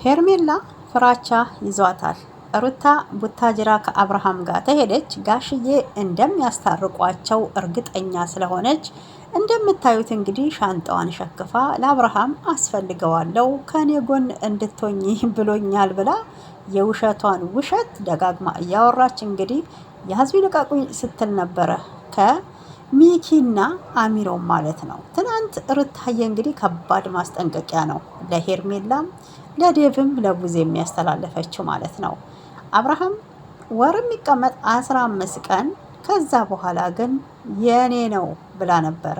ሄርሜላ ፍራቻ ይዟታል። ሩታ ቡታጅራ ከአብርሃም ጋር ተሄደች። ጋሽዬ እንደሚያስታርቋቸው እርግጠኛ ስለሆነች እንደምታዩት እንግዲህ ሻንጣዋን ሸክፋ ለአብርሃም አስፈልገዋለሁ ከኔ ጎን እንድትሆኝ ብሎኛል ብላ የውሸቷን ውሸት ደጋግማ እያወራች እንግዲህ ያዙ ልቀቁኝ ስትል ነበረ ከሚኪና አሚሮ ማለት ነው። ትናንት ሩታዬ እንግዲህ ከባድ ማስጠንቀቂያ ነው ለሄርሜላም ለዴቭም ለቡዜ የሚያስተላለፈችው ማለት ነው። አብርሃም ወር የሚቀመጥ 15 ቀን ከዛ በኋላ ግን የኔ ነው ብላ ነበረ።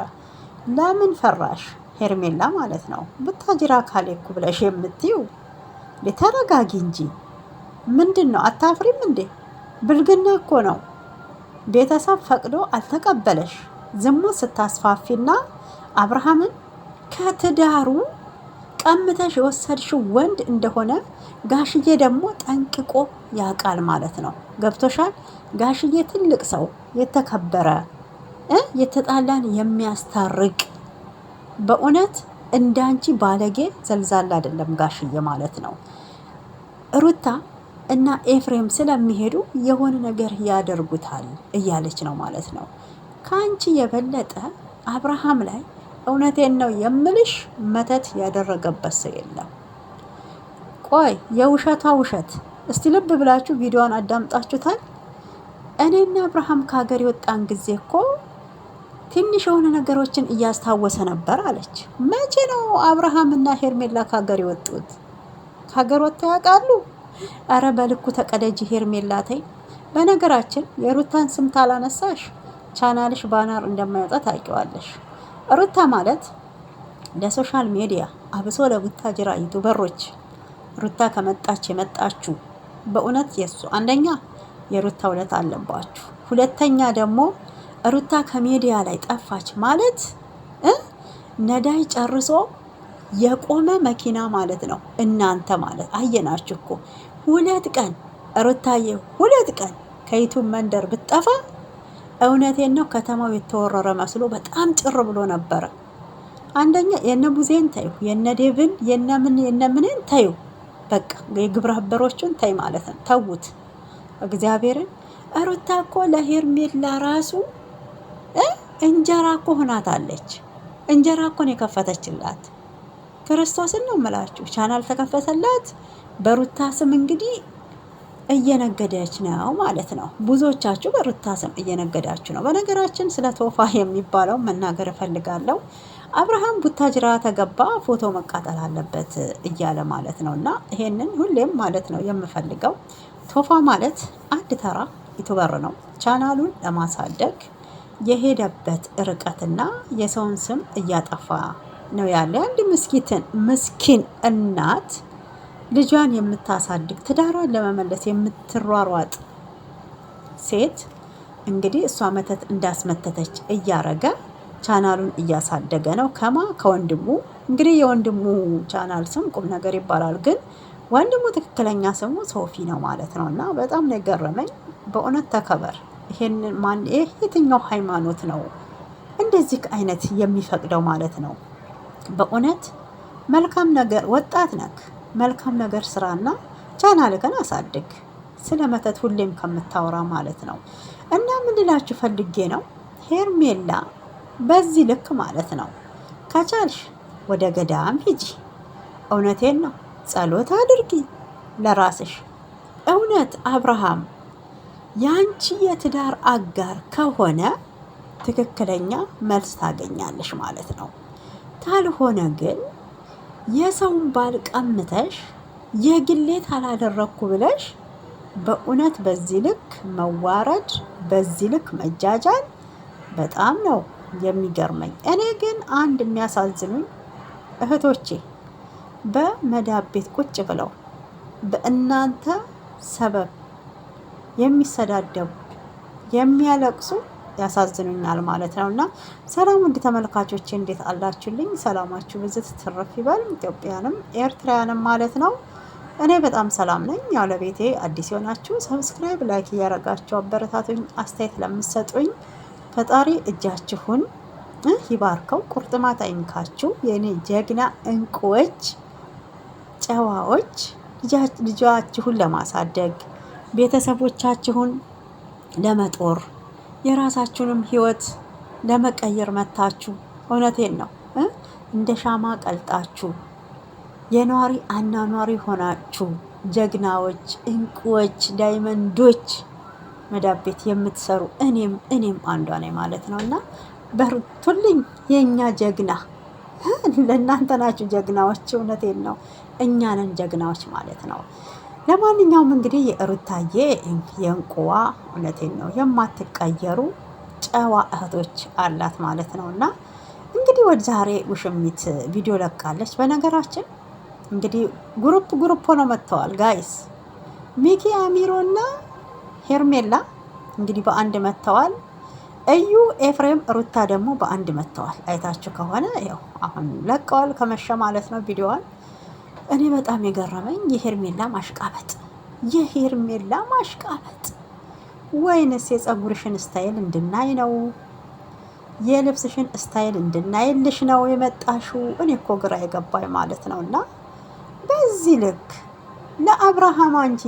ለምን ፈራሽ ሄርሜላ ማለት ነው። ቡታጅራ ካሌኩ ብለሽ የምትዩ ተረጋጊ እንጂ ምንድን ነው? አታፍሪም እንዴ? ብልግና እኮ ነው። ቤተሰብ ፈቅዶ አልተቀበለሽ። ዝሙት ስታስፋፊና አብርሃምን ከትዳሩ ቀምተሽ የወሰድሽው ወንድ እንደሆነ ጋሽዬ ደግሞ ጠንቅቆ ያውቃል ማለት ነው። ገብቶሻል? ጋሽዬ ትልቅ ሰው የተከበረ የተጣላን የሚያስታርቅ በእውነት እንዳንቺ ባለጌ ዘልዛላ አይደለም ጋሽዬ ማለት ነው። ሩታ እና ኤፍሬም ስለሚሄዱ የሆነ ነገር ያደርጉታል እያለች ነው ማለት ነው። ከአንቺ የበለጠ አብርሃም ላይ እውነቴን ነው የምልሽ መተት ያደረገበት ሰው የለም። ቆይ የውሸቷ ውሸት እስቲ ልብ ብላችሁ ቪዲዮን አዳምጣችሁታል? እኔና አብርሃም ከሀገር የወጣን ጊዜ እኮ ትንሽ የሆነ ነገሮችን እያስታወሰ ነበር አለች። መቼ ነው አብርሃም እና ሄርሜላ ከሀገር የወጡት? ከሀገር ወጥተው ያውቃሉ? አረ በልኩ ተቀደጂ ሄርሜላ ተይ። በነገራችን የሩታን ስም ታላነሳሽ ቻናልሽ ባናር እንደማይወጣ ታውቂዋለሽ። ሩታ ማለት ለሶሻል ሚዲያ አብሶ ለቡታጅራ ዩቱበሮች ሩታ ከመጣች የመጣችሁ በእውነት የሱ አንደኛ የሩታ ውለት አለባችሁ። ሁለተኛ ደግሞ ሩታ ከሚዲያ ላይ ጠፋች ማለት ነዳይ ጨርሶ የቆመ መኪና ማለት ነው። እናንተ ማለት አየናችሁ እኮ 2 ቀን ሩታዬ 2 ቀን ከዩቱብ መንደር ብትጠፋ እውነቴን ነው ከተማው የተወረረ መስሎ በጣም ጭር ብሎ ነበረ። አንደኛ የነ ቡዜን ታዩ፣ የነ ዴቭን የነምንን ታዩ፣ በቃ የግብረ አበሮቹን ታይ ማለት ነው። ተውት እግዚአብሔርን። ሩታ እኮ ለሄርሜላ ራሱ እንጀራ እኮ ሆናታለች። እንጀራ እኮ ነው የከፈተችላት። ክርስቶስን ነው የምላችሁ። ቻናል ተከፈተላት በሩታ ስም እንግዲህ እየነገደች ነው ማለት ነው። ብዙዎቻችሁ በሩታ ስም እየነገዳችሁ ነው። በነገራችን ስለ ቶፋ የሚባለው መናገር እፈልጋለሁ። አብርሃም ቡታጅራ ተገባ ፎቶ መቃጠል አለበት እያለ ማለት ነው። እና ይሄንን ሁሌም ማለት ነው የምፈልገው ቶፋ ማለት አንድ ተራ ዩቱበር ነው። ቻናሉን ለማሳደግ የሄደበት ርቀትና የሰውን ስም እያጠፋ ነው ያለ አንድ ምስኪን እናት ልጇን የምታሳድግ ትዳሯን ለመመለስ የምትሯሯጥ ሴት እንግዲህ እሷ መተት እንዳስመተተች እያረገ ቻናሉን እያሳደገ ነው። ከወንድሙ እንግዲህ የወንድሙ ቻናል ስም ቁም ነገር ይባላል፣ ግን ወንድሙ ትክክለኛ ስሙ ሶፊ ነው ማለት ነው። እና በጣም ነው የገረመኝ በእውነት ተከበር። ይሄንን የትኛው ሃይማኖት ነው እንደዚህ አይነት የሚፈቅደው ማለት ነው? በእውነት መልካም ነገር ወጣት ነክ መልካም ነገር ስራና ቻናልህን አሳድግ፣ ስለ መተት ሁሌም ከምታወራ ማለት ነው። እና ምን ልላችሁ ፈልጌ ነው ሄርሜላ በዚህ ልክ ማለት ነው ከቻልሽ ወደ ገዳም ሂጂ። እውነቴን ነው ጸሎት አድርጊ ለራስሽ። እውነት አብርሃም ያንቺ የትዳር አጋር ከሆነ ትክክለኛ መልስ ታገኛለሽ ማለት ነው። ካልሆነ ግን የሰውን ባል ቀምተሽ የግሌት አላደረኩ ብለሽ በእውነት በዚህ ልክ መዋረድ፣ በዚህ ልክ መጃጃል በጣም ነው የሚገርመኝ። እኔ ግን አንድ የሚያሳዝኑኝ እህቶቼ በመዳብ ቤት ቁጭ ብለው በእናንተ ሰበብ የሚሰዳደቡ የሚያለቅሱ ያሳዝኑኛል ማለት ነው። እና ሰላም ውድ ተመልካቾቼ እንዴት አላችሁልኝ? ሰላማችሁ ብዝት ትረፍ ይበል። ኢትዮጵያንም ኤርትራውያንም ማለት ነው። እኔ በጣም ሰላም ነኝ። ያው ለቤቴ አዲስ የሆናችሁ ሰብስክራይብ፣ ላይክ እያረጋችሁ አበረታቱኝ። አስተያየት ለምትሰጡኝ ፈጣሪ እጃችሁን ይባርከው፣ ቁርጥማት አይንካችሁ የኔ ጀግና እንቁዎች። ጨዋዎች ልጃችሁን ለማሳደግ ቤተሰቦቻችሁን ለመጦር የራሳችሁንም ህይወት ለመቀየር መታችሁ። እውነቴን ነው እንደ ሻማ ቀልጣችሁ የኗሪ አናኗሪ ሆናችሁ ጀግናዎች፣ እንቁዎች፣ ዳይመንዶች መዳብ ቤት የምትሰሩ እኔም አንዷ ነኝ ማለት ነው። እና በርቱልኝ የእኛ ጀግና ለእናንተ ናችሁ ጀግናዎች። እውነቴን ነው እኛ ነን ጀግናዎች ማለት ነው። ለማንኛውም እንግዲህ የሩታዬ የእንቁዋ እውነቴን ነው የማትቀየሩ ጨዋ እህቶች አላት ማለት ነው። እና እንግዲህ ወደ ዛሬ ውሽሚት ቪዲዮ ለቃለች። በነገራችን እንግዲህ ግሩፕ ሆነው መጥተዋል ጋይስ። ሚኪ አሚሮና ሄርሜላ እንግዲህ በአንድ መጥተዋል። እዩ ኤፍሬም ሩታ ደግሞ በአንድ መጥተዋል። አይታችሁ ከሆነ ያው አሁን ለቀዋል ከመሸ ማለት ነው ቪዲዮዋን። እኔ በጣም የገረመኝ የሄርሜላ ማሽቃበጥ ወይንስ የፀጉርሽን ስታይል እንድናይ ነው? የልብስሽን ስታይል እንድናይልሽ ነው የመጣሽው? እኔ እኮ ግራ የገባኝ ማለት ነው። እና በዚህ ልክ ለአብርሃም አንቺ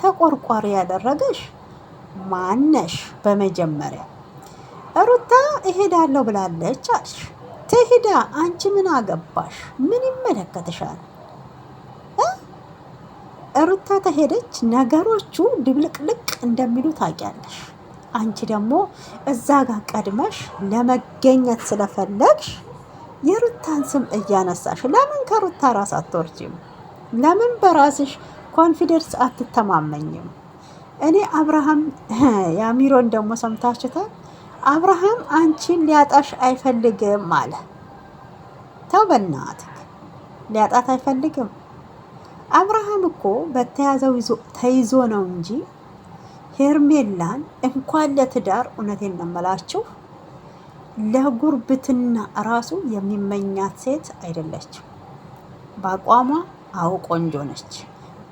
ተቆርቋሪ ያደረገሽ ማነሽ? በመጀመሪያ ሩታ እሄዳለሁ ብላለች አልሽ። ትሄዳ፣ አንቺ ምን አገባሽ? ምን ይመለከትሻል? ሩታ ተሄደች ነገሮቹ ድብልቅልቅ እንደሚሉ ታውቂያለሽ። አንቺ ደግሞ እዛ ጋር ቀድመሽ ለመገኘት ስለፈለግሽ የሩታን ስም እያነሳሽ ለምን ከሩታ ራስ አትወርጂም? ለምን በራስሽ ኮንፊደንስ አትተማመኝም? እኔ አብርሃም የአሚሮን ደግሞ ሰምታችሁታል። አብርሃም አንቺን ሊያጣሽ አይፈልግም አለ። ተው በእናትህ፣ ሊያጣት አይፈልግም። አብርሃም እኮ በተያዘው ተይዞ ነው እንጂ ሄርሜላን እንኳን ለትዳር እውነቴን ነው የምላችሁ ለጉርብትና ራሱ የሚመኛት ሴት አይደለችም። በአቋሟ አዎ ቆንጆ ነች፣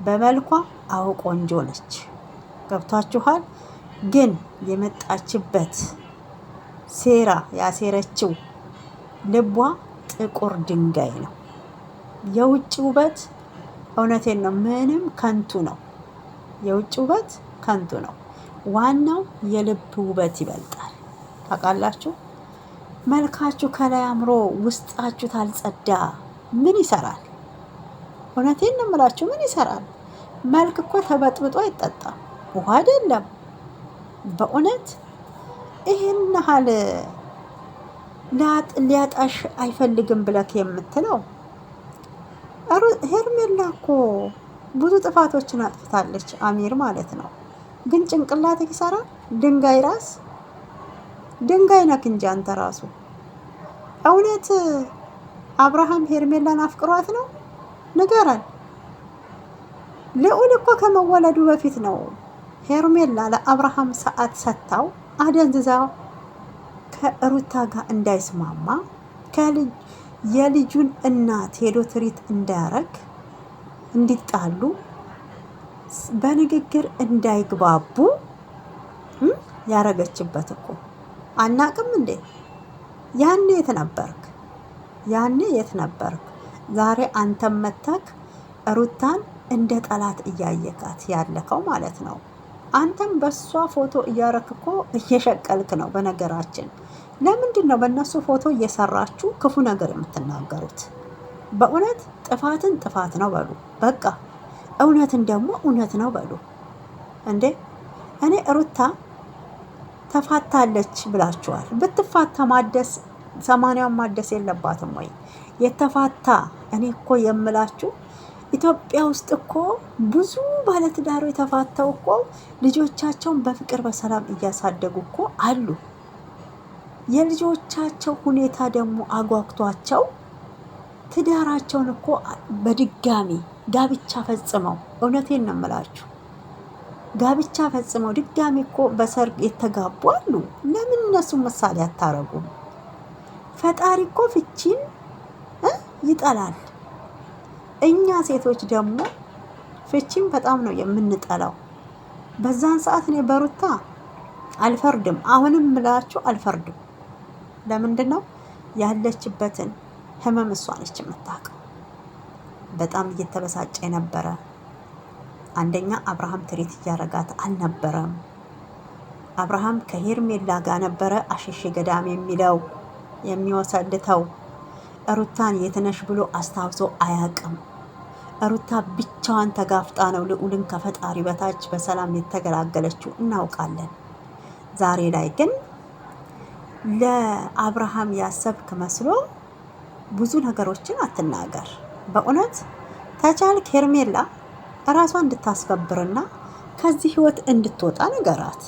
በመልኳ አዎ ቆንጆ ነች። ገብቷችኋል? ግን የመጣችበት ሴራ ያሴረችው ልቧ ጥቁር ድንጋይ ነው። የውጭ ውበት እውነቴን ነው ምንም ከንቱ ነው። የውጭ ውበት ከንቱ ነው። ዋናው የልብ ውበት ይበልጣል። ታውቃላችሁ? መልካችሁ ከላይ አምሮ ውስጣችሁ ታልጸዳ ምን ይሰራል? እውነቴን ነው የምላችሁ ምን ይሰራል? መልክ እኮ ተበጥብጦ አይጠጣም፣ ውሃ አይደለም። በእውነት ይህን ያህል ሊያጣሽ አይፈልግም ብለክ የምትለው ሄርሜላ እኮ ብዙ ጥፋቶችን አጥፍታለች፣ አሚር ማለት ነው። ግን ጭንቅላት ይሰራል? ድንጋይ ነክ እንጂ አንተ ራሱ። እውነት አብርሃም ሄርሜላን አፍቅሯት ነው? ንገረን። ልዑል እኮ ከመወለዱ በፊት ነው ሄርሜላ ለአብርሃም ሰዓት ሰጥታው አደንዝዛ ከሩታ ጋር እንዳይስማማ የልጁን እናት ሄዶ ትሪት እንዳያረግ እንዲጣሉ በንግግር እንዳይግባቡ ያረገችበት እኮ አናቅም እንዴ? ያኔ የት ነበርክ? ዛሬ አንተም መተክ ሩታን እንደ ጠላት እያየካት ያለከው ማለት ነው። አንተም በሷ ፎቶ እያረክ እኮ እየሸቀልክ ነው። በነገራችን ለምንድን ነው በእነሱ ፎቶ እየሰራችሁ ክፉ ነገር የምትናገሩት? በእውነት ጥፋትን ጥፋት ነው በሉ። በቃ እውነትን ደግሞ እውነት ነው በሉ። እንዴ እኔ ሩታ ተፋታለች ብላችኋል። ብትፋታ ማደስ 80 ማደስ የለባትም ወይ? የተፋታ እኔ እኮ የምላችሁ ኢትዮጵያ ውስጥ እኮ ብዙ ባለትዳሩ የተፋተው እኮ ልጆቻቸውን በፍቅር በሰላም እያሳደጉ እኮ አሉ። የልጆቻቸው ሁኔታ ደግሞ አጓግቷቸው ትዳራቸውን እኮ በድጋሚ ጋብቻ ፈጽመው፣ እውነቴን ነው የምላችሁ ጋብቻ ፈጽመው ድጋሚ እኮ በሰርግ የተጋቡ አሉ። ለምን እነሱ ምሳሌ አታረጉም? ፈጣሪ እኮ ፍቺን ይጠላል። እኛ ሴቶች ደግሞ ፍቺን በጣም ነው የምንጠላው። በዛን ሰዓት እኔ በሩታ አልፈርድም። አሁንም ምላችሁ አልፈርድም። ለምንድን ነው ያለችበትን ህመም እሷ ነች የምታውቀው። በጣም እየተበሳጨ ነበረ። አንደኛ አብርሃም ትሪት እያረጋት አልነበረም። አብርሃም ከሄርሜላ ጋር ነበረ አሸሼ ገዳም የሚለው የሚወሰልተው። ሩታን የትነሽ ብሎ አስታውሶ አያቅም። ሩታ ብቻዋን ተጋፍጣ ነው ልዑልን ከፈጣሪ በታች በሰላም የተገላገለችው እናውቃለን። ዛሬ ላይ ግን ለአብርሃም ያሰብክ መስሎ ብዙ ነገሮችን አትናገር። በእውነት ተቻልክ ሄርሜላ እራሷን እንድታስከብርና ከዚህ ህይወት እንድትወጣ ነገራት።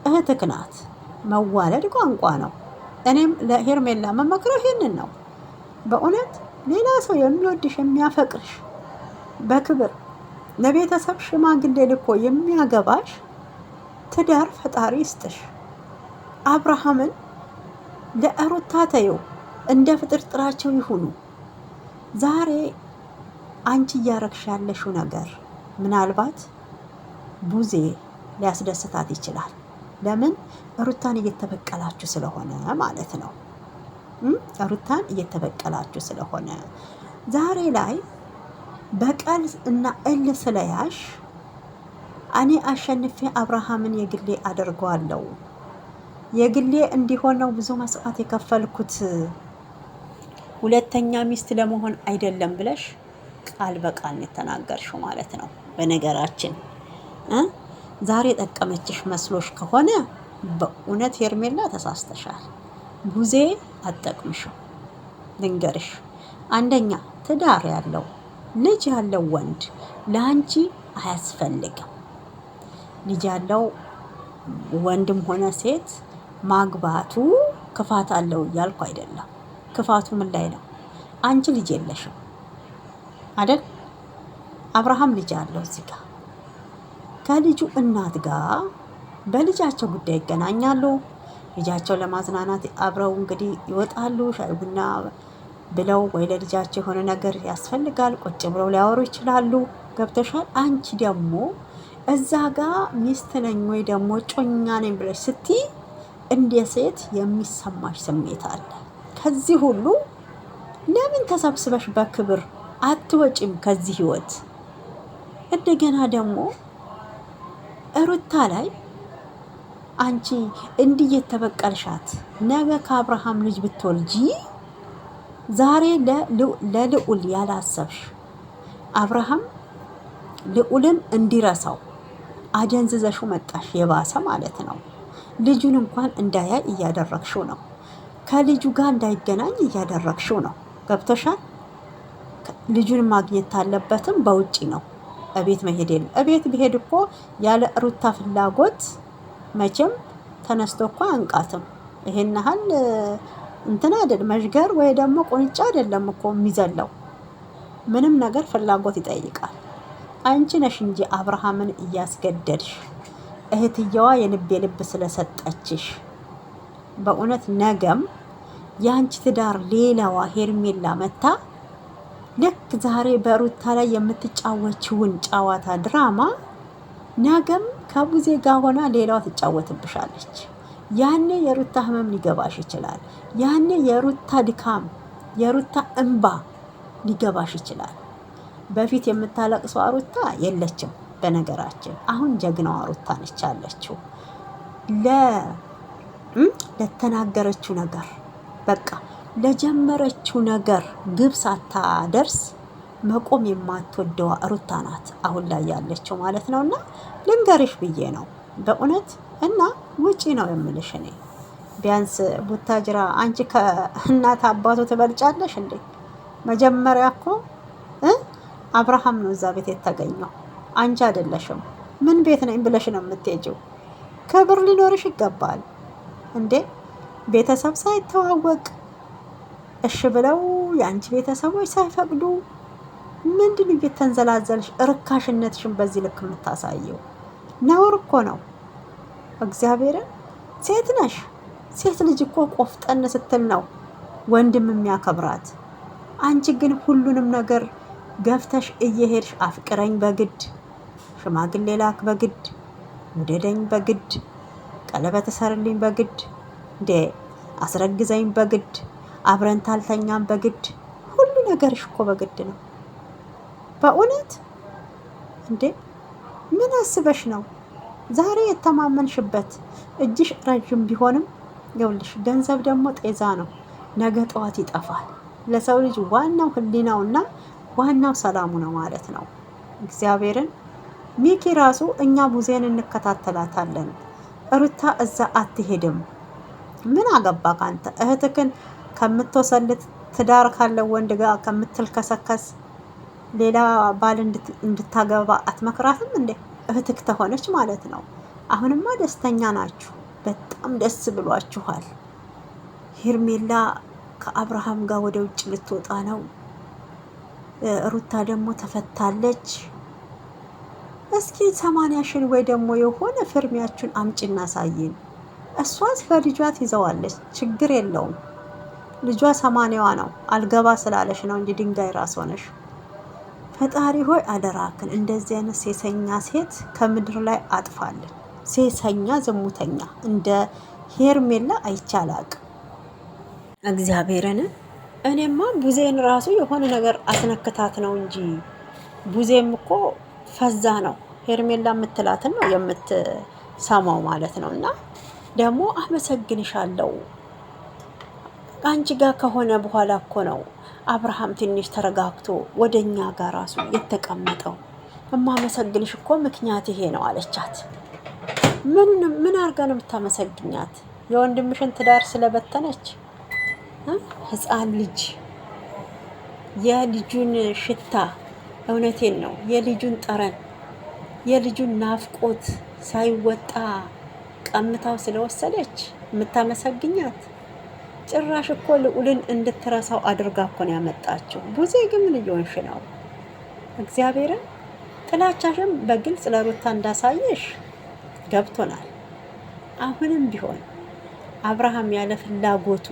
እህትክ ናት። መዋለድ ቋንቋ ነው። እኔም ለሄርሜላ መመክረው ይሄንን ነው። በእውነት ሌላ ሰው የሚወድሽ የሚያፈቅርሽ በክብር ለቤተሰብ ሽማግሌ ልኮ የሚያገባሽ ትዳር ፈጣሪ ይስጥሽ። አብርሃምን ለሩታ ተይው፣ እንደ ፍጥርጥራቸው ይሁኑ። ዛሬ አንቺ እያረግሽ ያለሽው ነገር ምናልባት ቡዜ ሊያስደስታት ይችላል። ለምን? ሩታን እየተበቀላችሁ ስለሆነ ማለት ነው። ሩታን እየተበቀላችሁ ስለሆነ ዛሬ ላይ በቀል እና እል ስለያሽ እኔ አሸንፌ አብርሃምን የግሌ አደርገዋለሁ፣ የግሌ እንዲሆን ነው ብዙ መስዋዕት የከፈልኩት፣ ሁለተኛ ሚስት ለመሆን አይደለም ብለሽ ቃል በቃል የተናገርሽው ማለት ነው። በነገራችን ዛሬ ጠቀመችሽ መስሎሽ ከሆነ በእውነት ሄርሜላ ተሳስተሻል። ቡዜ አጠቅምሽው። ልንገርሽ፣ አንደኛ ትዳር ያለው ልጅ ያለው ወንድ ለአንቺ አያስፈልግም። ልጅ ያለው ወንድም ሆነ ሴት ማግባቱ ክፋት አለው እያልኩ አይደለም። ክፋቱ ምን ላይ ነው? አንቺ ልጅ የለሽም አይደል? አብርሃም ልጅ አለው እዚህ ጋር ከልጁ እናት ጋር በልጃቸው ጉዳይ ይገናኛሉ። ልጃቸው ለማዝናናት አብረው እንግዲህ ይወጣሉ። ሻይ ቡና ብለው ወይ ለልጃቸው የሆነ ነገር ያስፈልጋል ቁጭ ብለው ሊያወሩ ይችላሉ። ገብተሻል? አንቺ ደግሞ እዛ ጋር ሚስት ነኝ ወይ ደግሞ ጮኛ ነኝ ብለሽ ስትይ እንደ ሴት የሚሰማሽ ስሜት አለ። ከዚህ ሁሉ ለምን ተሰብስበሽ በክብር አትወጪም ከዚህ ህይወት? እንደገና ደግሞ ሩታ ላይ አንቺ እንዲህ የተበቀልሻት ነገ ከአብርሃም ልጅ ብትወልጂ ዛሬ ለልዑል ያላሰብሽ አብርሃም ልዑልን እንዲረሳው አደንዝዘሹ መጣሽ። የባሰ ማለት ነው። ልጁን እንኳን እንዳያይ እያደረግሽው ነው። ከልጁ ጋር እንዳይገናኝ እያደረግሽው ነው። ገብቶሻል? ልጁን ማግኘት ካለበትም በውጪ ነው። እቤት መሄድ የለም። እቤት ቢሄድ እኮ ያለ ሩታ ፍላጎት መቼም ተነስቶ እኮ አንቃትም። ይሄን ያህል እንትን አይደል መዥገር ወይ ደግሞ ቁንጫ አይደለም እኮ የሚዘለው። ምንም ነገር ፍላጎት ይጠይቃል። አንቺ ነሽ እንጂ አብርሃምን እያስገደድሽ እህትየዋ የልብ የልብ ስለሰጠችሽ። በእውነት ነገም የአንቺ ትዳር ሌላዋ ሄርሜላ መታ ልክ ዛሬ በሩታ ላይ የምትጫወችውን ጨዋታ ድራማ ነገም ከቡዜ ጋር ሆና ሌላዋ ትጫወትብሻለች። ያኔ የሩታ ህመም ሊገባሽ ይችላል። ያኔ የሩታ ድካም፣ የሩታ እንባ ሊገባሽ ይችላል። በፊት የምታለቅሰው ሩታ የለችም። በነገራችን አሁን ጀግናዋ ሩታ ነች ያለችው። ለተናገረችው ነገር በቃ ለጀመረችው ነገር ግብ ሳታደርስ መቆም የማትወደዋ ሩታ ናት አሁን ላይ ያለችው ማለት ነው። እና ልንገርሽ ብዬ ነው በእውነት። እና ውጪ ነው የምልሽ እኔ። ቢያንስ ቡታጅራ አንቺ ከእናት አባቱ ትበልጫለሽ እንዴ? መጀመሪያ እኮ አብርሃም ነው እዛ ቤት የተገኘው፣ አንቺ አይደለሽም። ምን ቤት ነኝ ብለሽ ነው የምትሄጂው? ክብር ሊኖርሽ ይገባል እንዴ! ቤተሰብ ሳይተዋወቅ እሺ ብለው የአንቺ ቤተሰቦች ሳይፈቅዱ ምንድን እየተንዘላዘልሽ እርካሽነትሽን በዚህ ልክ የምታሳየው? ነውር እኮ ነው። እግዚአብሔርን ሴት ነሽ። ሴት ልጅ እኮ ቆፍጠን ስትል ነው ወንድም የሚያከብራት። አንቺ ግን ሁሉንም ነገር ገፍተሽ እየሄድሽ አፍቅረኝ በግድ፣ ሽማግሌ ላክ በግድ፣ ውደደኝ በግድ፣ ቀለበት ሰርልኝ በግድ፣ እንዴ አስረግዘኝ በግድ፣ አብረን ታልተኛም በግድ። ሁሉ ነገርሽ እኮ በግድ ነው። በእውነት እንዴ ምን አስበሽ ነው? ዛሬ የተማመንሽበት እጅሽ ረዥም ቢሆንም ይኸውልሽ፣ ገንዘብ ደግሞ ጤዛ ነው፣ ነገ ጠዋት ይጠፋል። ለሰው ልጅ ዋናው ህሊናውና ዋናው ሰላሙ ነው ማለት ነው። እግዚአብሔርን ሚኪ ራሱ እኛ ቡዜን እንከታተላታለን፣ ሩታ እዛ አትሄድም። ምን አገባ ካንተ? እህትክን ከምትወሰልት ትዳር ካለው ወንድ ጋር ከምትልከሰከስ ሌላ ባል እንድታገባ አትመክራትም እንዴ? እህትክ ተሆነች ማለት ነው። አሁንማ ደስተኛ ናችሁ፣ በጣም ደስ ብሏችኋል። ሄርሜላ ከአብርሃም ጋር ወደ ውጭ ልትወጣ ነው። ሩታ ደግሞ ተፈታለች። እስኪ 80 ወይ ደግሞ የሆነ ፍርሚያችሁን አምጪና ሳይን። እሷስ በልጇ ትይዘዋለች፣ ችግር የለውም። ልጇ 80ዋ ነው፣ አልገባ ስላለሽ ነው እንጂ ድንጋይ ራስ ሆነሽ። ፈጣሪ ሆይ አደራክን እንደዚህ አይነት ሴሰኛ ሴት ከምድር ላይ አጥፋልን። ሴሰኛ ዝሙተኛ እንደ ሄርሜላ አይቻላቅ እግዚአብሔርን። እኔማ ቡዜን ራሱ የሆነ ነገር አስነክታት ነው እንጂ ቡዜም እኮ ፈዛ ነው። ሄርሜላ የምትላትን ነው የምትሰማው ማለት ነው። እና ደግሞ አመሰግንሻለሁ አንቺ ጋር ከሆነ በኋላ እኮ ነው አብርሃም ትንሽ ተረጋግቶ ወደኛ ጋር ራሱ የተቀመጠው። እማመሰግንሽ እኮ ምክንያት ይሄ ነው አለቻት። ምን አርጋ ነው የምታመሰግኛት? የወንድምሽን ትዳር ስለበተነች? ህፃን ልጅ የልጁን ሽታ፣ እውነቴን ነው የልጁን ጠረን፣ የልጁን ናፍቆት ሳይወጣ ቀምታው ስለወሰደች የምታመሰግኛት? ጭራሽ እኮ ልዑልን እንድትረሳው አድርጋ እኮ ነው ያመጣችው። ቡዜ ግን ምን እየሆንሽ ነው? እግዚአብሔርን ጥላቻሽም በግልጽ ለሩታ እንዳሳየሽ ገብቶናል። አሁንም ቢሆን አብርሃም ያለ ፍላጎቱ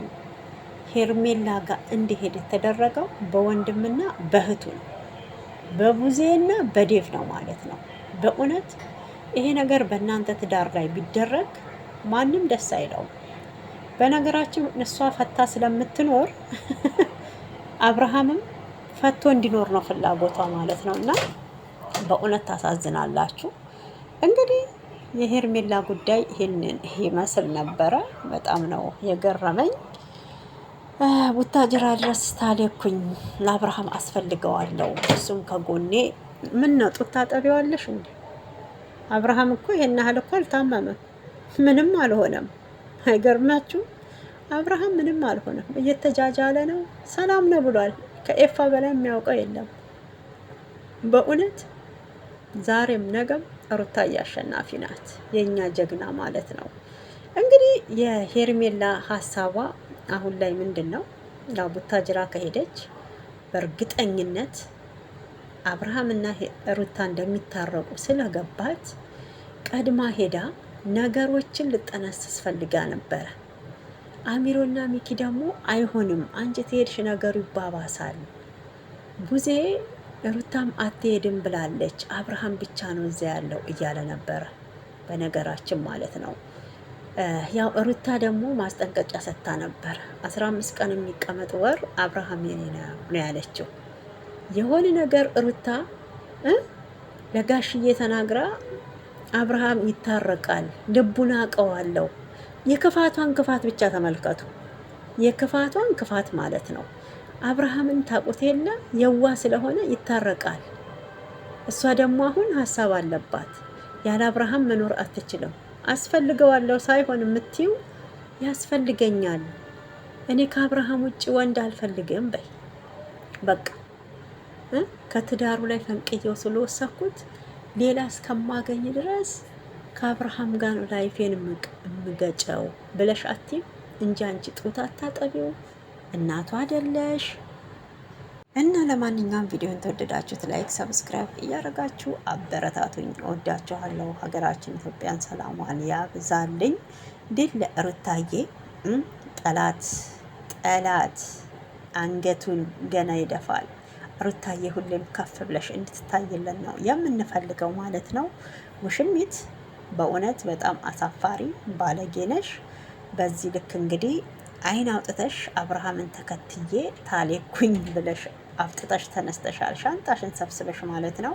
ሄርሜላ ጋር እንዲሄድ የተደረገው በወንድምና በእህቱ ነው፣ በቡዜና በዴቭ ነው ማለት ነው። በእውነት ይሄ ነገር በእናንተ ትዳር ላይ ቢደረግ ማንም ደስ አይለውም። በነገራችን እሷ ፈታ ስለምትኖር አብርሃምም ፈቶ እንዲኖር ነው ፍላጎቷ ማለት ነው። እና በእውነት ታሳዝናላችሁ። እንግዲህ የሄርሜላ ጉዳይ ይህንን ይመስል ነበረ። በጣም ነው የገረመኝ። ቡታጅራ ድረስ ታሌኩኝ ለአብርሃም አስፈልገዋለሁ፣ እሱም ከጎኔ። ምን ነው ጡት ታጠቢዋለሽ እንዴ? አብርሃም እኮ ይሄን ያህል እኮ አልታመመም፣ ምንም አልሆነም። አይገርማችሁ? አብርሃም ምንም አልሆነም፣ እየተጃጃለ ነው፣ ሰላም ነው ብሏል። ከኤፋ በላይ የሚያውቀው የለም። በእውነት ዛሬም ነገም ሩታዬ አሸናፊ ናት፣ የኛ ጀግና ማለት ነው። እንግዲህ የሄርሜላ ሀሳቧ አሁን ላይ ምንድን ነው? ያው ቡታጅራ ከሄደች በእርግጠኝነት አብርሃምና ሩታ እንደሚታረቁ ስለገባት ቀድማ ሄዳ ነገሮችን ልጠነስስ ፈልጋ ነበረ። አሚሮና ሚኪ ደግሞ አይሆንም፣ አንቺ ትሄድሽ ነገሩ ይባባሳል፣ ቡዜ ሩታም አትሄድም ብላለች፣ አብርሃም ብቻ ነው እዚያ ያለው እያለ ነበረ። በነገራችን ማለት ነው። ያው ሩታ ደግሞ ማስጠንቀቂያ ሰጥታ ነበር። 15 ቀን የሚቀመጥ ወር አብርሃም የኔ ነው ያለችው። የሆነ ነገር ሩታ ለጋሽዬ ተናግራ አብርሃም ይታረቃል፣ ልቡን አውቀዋለሁ። የክፋቷን ክፋት ብቻ ተመልከቱ። የክፋቷን ክፋት ማለት ነው። አብርሃምን ታውቁት የለ የዋ ስለሆነ ይታረቃል። እሷ ደግሞ አሁን ሀሳብ አለባት። ያለ አብርሃም መኖር አትችልም። አስፈልገዋለሁ ሳይሆን የምትይው ያስፈልገኛል፣ እኔ ከአብርሃም ውጭ ወንድ አልፈልግም በይ። በቃ ከትዳሩ ላይ ፈንቅየው ስለወሰኩት ሌላ እስከማገኝ ድረስ ከአብርሃም ጋር ነው ላይፌን የምገጨው ብለሽ አትይም እንጂ አንቺ ጡት አታጠቢው፣ እናቷ አይደለሽ። እና ለማንኛውም ቪዲዮን ተወደዳችሁት ላይክ፣ ሰብስክራይብ እያደረጋችሁ አበረታቱኝ። እወዳችኋለሁ። ሀገራችን ኢትዮጵያን ሰላሟን ያብዛልኝ። ድል ለሩታዬ። ጠላት አንገቱን ገና ይደፋል። ሩታዬ ሁሌም ከፍ ብለሽ እንድትታይልን ነው የምንፈልገው ማለት ነው። ውሽሚት በእውነት በጣም አሳፋሪ ባለጌ ነሽ። በዚህ ልክ እንግዲህ አይን አውጥተሽ አብርሃምን ተከትዬ ታሌኩኝ ብለሽ አፍጥጠሽ ተነስተሻል፣ ሻንጣሽን ሰብስበሽ ማለት ነው።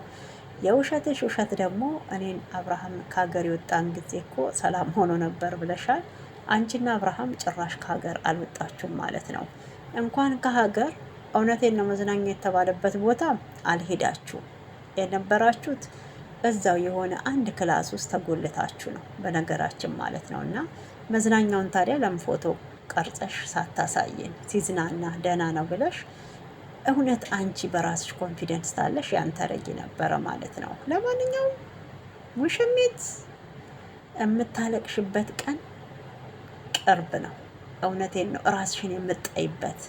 የውሸትሽ ውሸት ደግሞ እኔን አብርሃም ከሀገር የወጣን ጊዜ እኮ ሰላም ሆኖ ነበር ብለሻል። አንቺና አብርሃም ጭራሽ ከሀገር አልወጣችሁም ማለት ነው። እንኳን ከሀገር እውነቴን ነው መዝናኛ የተባለበት ቦታ አልሄዳችሁም። የነበራችሁት እዛው የሆነ አንድ ክላስ ውስጥ ተጎልታችሁ ነው በነገራችን ማለት ነው። እና መዝናኛውን ታዲያ ለምን ፎቶ ቀርጸሽ ሳታሳየን ሲዝናና ደህና ነው ብለሽ እውነት አንቺ በራስሽ ኮንፊደንስ ታለሽ ያን ተረጊ ነበረ ማለት ነው። ለማንኛውም ውሽሚት የምታለቅሽበት ቀን ቅርብ ነው። እውነቴን ነው። ራስሽን የምትጠይበት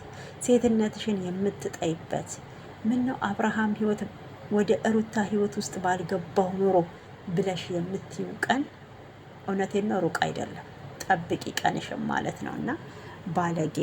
ሴትነትሽን የምትጠይበት ምን ነው አብርሃም ህይወት ወደ ሩታ ህይወት ውስጥ ባልገባው ኑሮ ብለሽ የምትዩ ቀን እውነቴን ነው ሩቅ አይደለም። ጠብቂ ቀንሽም ማለት ነው። እና ባለጌ